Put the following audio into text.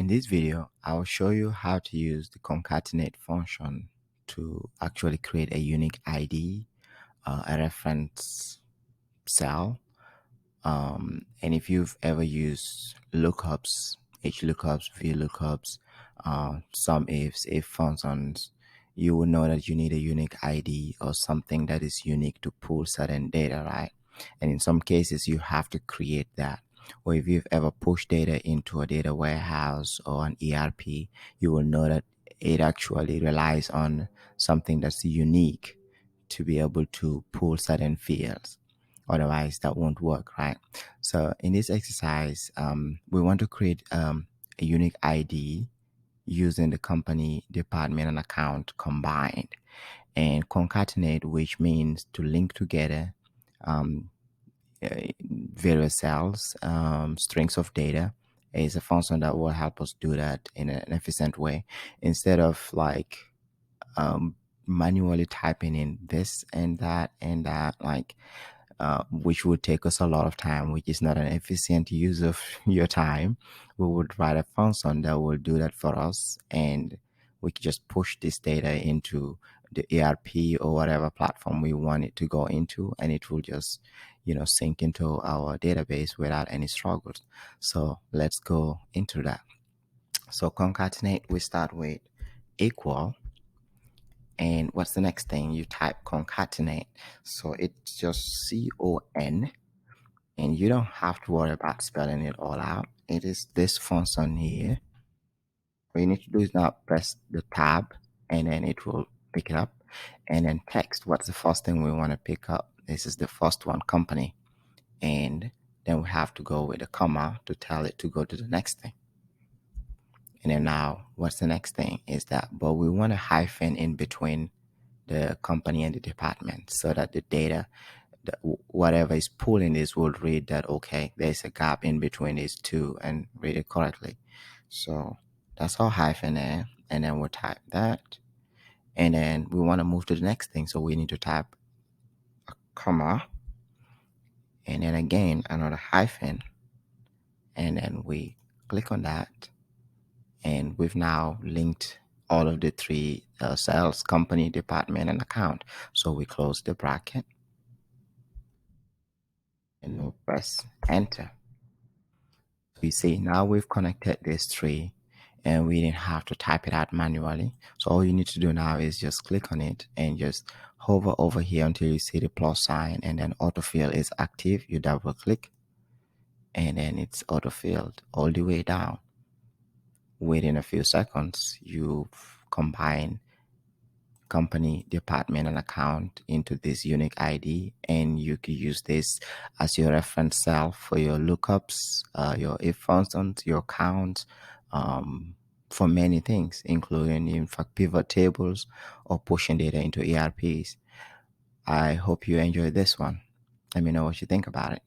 In this video, I will show you how to use the concatenate function to actually create a unique ID, a reference cell. And if you've ever used lookups, HLOOKUPs, VLOOKUPs, some ifs, if functions, you will know that you need a unique ID or something that is unique to pull certain data, right? And in some cases, you have to create that. Or if you've ever pushed data into a data warehouse or an ERP, you will know that it actually relies on something that's unique to be able to pull certain fields. Otherwise, that won't work, right? So in this exercise, we want to create a unique ID using the company, department, and account combined, and concatenate, which means to link together um, various cells, strings of data, is a function that will help us do that in an efficient way instead of like manually typing in this and that, like which would take us a lot of time, which is not an efficient use of your time. We would write a function that will do that for us, and we can just push this data into the ERP or whatever platform we want it to go into, and it will just, sync into our database without any struggles. So let's go into that. So concatenate, we start with equal. And what's the next thing? You type concatenate. So it's just CON, and you don't have to worry about spelling it all out. It is this function here. What you need to do is now press the tab, and then it will pick it up. And then text, what's the first thing we want to pick up? This is the first one, company. And then we have to go with a comma to tell it to go to the next thing. And then now, what's the next thing is that, but we want a hyphen in between the company and the department so that the data, whatever is pulling this, will read that, okay, there's a gap in between these two and read it correctly. So that's our hyphen there. And then we'll type that. And then we want to move to the next thing. So we need to type a comma. And then again, another hyphen. And then we click on that. And we've now linked all of the three cells, company, department, and account. So we close the bracket and we'll press enter. You see, now we've connected these three and we didn't have to type it out manually. So all you need to do now is just click on it and just hover over here until you see the plus sign, and then autofill is active. You double click and then it's autofilled all the way down. Within a few seconds, you've combined company, department, and account into this unique ID, and you can use this as your reference cell for your lookups, your if functions, your counts, for many things, including in fact pivot tables or pushing data into ERPs. I hope you enjoyed this one. Let me know what you think about it.